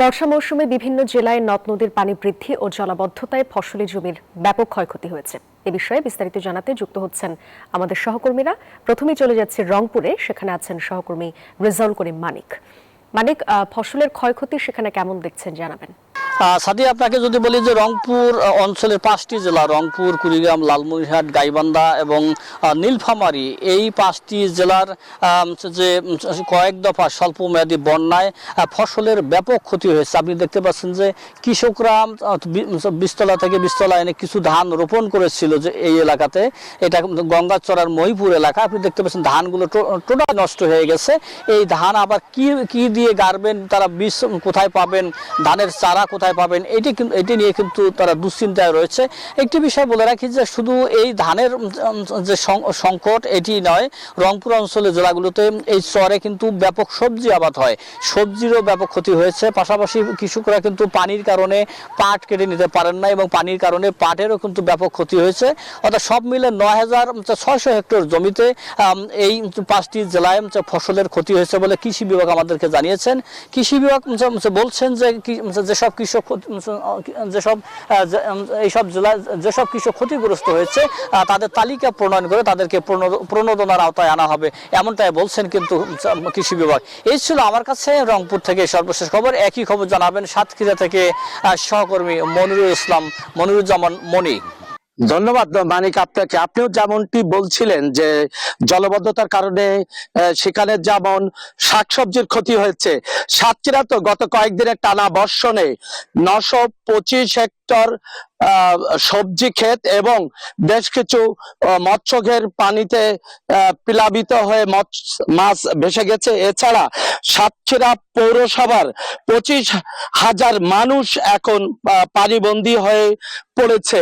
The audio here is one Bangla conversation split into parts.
বর্ষা মৌসুমে বিভিন্ন জেলায় নদ নদীর পানি বৃদ্ধি ও জলাবদ্ধতায় ফসলি জমির ব্যাপক ক্ষয়ক্ষতি হয়েছে। এ বিষয়ে বিস্তারিত জানাতে যুক্ত হচ্ছেন আমাদের সহকর্মীরা। প্রথমেই চলে যাচ্ছে রংপুরে, সেখানে আছেন সহকর্মী রেজাউল করিম মানিক। মানিক, ফসলের ক্ষয়ক্ষতি সেখানে কেমন দেখছেন জানাবেন। সাদিয়া, আপনাকে যদি বলি যে রংপুর অঞ্চলের 5টি জেলা রংপুর, কুড়িগ্রাম, লালমনিরহাট, গাইবান্ধা এবং নীলফামারী, এই 5টি জেলার যে কয়েক দফা স্বল্প মেয়াদী বন্যায় ফসলের ব্যাপক ক্ষতি হয়েছে। আপনি দেখতে পাচ্ছেন যে কৃষকরা বীজতলা থেকে বীজতলা এনে কিছু ধান রোপণ করেছিল যে এই এলাকাতে, এটা গঙ্গাচড়ার মহিপুর এলাকা। আপনি দেখতে পাচ্ছেন ধানগুলো টোটাল নষ্ট হয়ে গেছে। এই ধান আবার কি দিয়ে গাড়বেন, তারা বীজ কোথায় পাবেন, ধানের চারা কোথায় পাবেন, এটি নিয়ে কিন্তু তারা দুশ্চিন্তায় রয়েছে। একটি বিষয় বলে রাখি যে শুধু এই ধানের যে সংকট এটি নয়, রংপুর অঞ্চলের জেলাগুলোতে এই চরে কিন্তু ব্যাপক সবজি আবাদ হয়, সবজিরও ব্যাপক ক্ষতি হয়েছে। পাশাপাশি কৃষকরা কিন্তু পানির কারণে পাট কেটে নিতে পারেন না এবং পানির কারণে পাটেরও কিন্তু ব্যাপক ক্ষতি হয়েছে। অর্থাৎ সব মিলে 9,600 হেক্টর জমিতে এই 5টি জেলায় ফসলের ক্ষতি হয়েছে বলে কৃষি বিভাগ আমাদেরকে জানিয়েছেন। কৃষি বিভাগ বলছেন যে যেসব জেলায় যেসব কৃষক ক্ষতিগ্রস্ত হয়েছে তাদের তালিকা প্রণয়ন করে তাদেরকে প্রণোদনার আওতায় আনা হবে, এমনটাই বলছেন কিন্তু কৃষি বিভাগ। এই ছিল আমার কাছে রংপুর থেকে সর্বশেষ খবর। একই খবর জানাবেন সাতক্ষীরা থেকে সহকর্মী মনিরুজ্জামান মনি। ধন্যবাদ মানিক আপনাকে। আপনিও যেমনটি বলছিলেন যে জলবদ্ধতার কারণে সেখানে যেমন শাকসবজির ক্ষতি হয়েছে, সাতক্ষীরা তো গত কয়েকদিনের টানা বর্ষণে 925 হেক্টর সবজি ক্ষেত এবং বেশ কিছু মৎস্যঘের পানিতে প্লাবিত হয়ে মাছ ভেসে গেছে। এছাড়া সাতক্ষীরা পৌরসভার 25,000 মানুষ এখন পানিবন্দী হয়ে পড়েছে।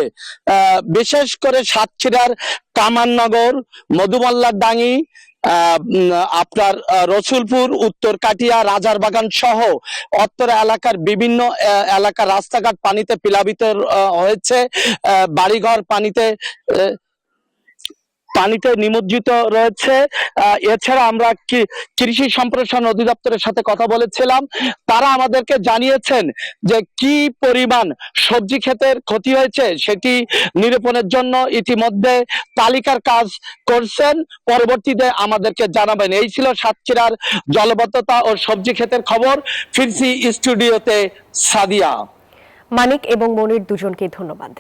বিশেষ করে সাতক্ষীরার কামাননগর, মধুমল্লার ডাঙ্গি, আপনার রসুলপুর, উত্তর কাটিয়া, রাজারবাগান সহ অত্তর এলাকার বিভিন্ন এলাকার রাস্তাঘাট পানিতে প্লাবিত হয়েছে, বাড়িঘর পানিতে নিমজ্জিত রয়েছে। এছাড়া আমরা কৃষি সম্প্রসারণ অধিদপ্তরের সাথে কথা বলেছিলাম, তারা আমাদেরকে জানিয়েছেন যে কি পরিমাণ সবজি ক্ষেতের ক্ষতি হয়েছে সেটি নিরূপণের জন্য ইতিমধ্যে তালিকার কাজ করছেন, পরবর্তীতে আমাদেরকে জানাবেন। এই ছিল সাতক্ষীরার জলবদ্ধতা ও সবজি ক্ষেতের খবর। ফিরছি স্টুডিওতে। সাদিয়া, মানিক এবং মনির দুজনকে ধন্যবাদ।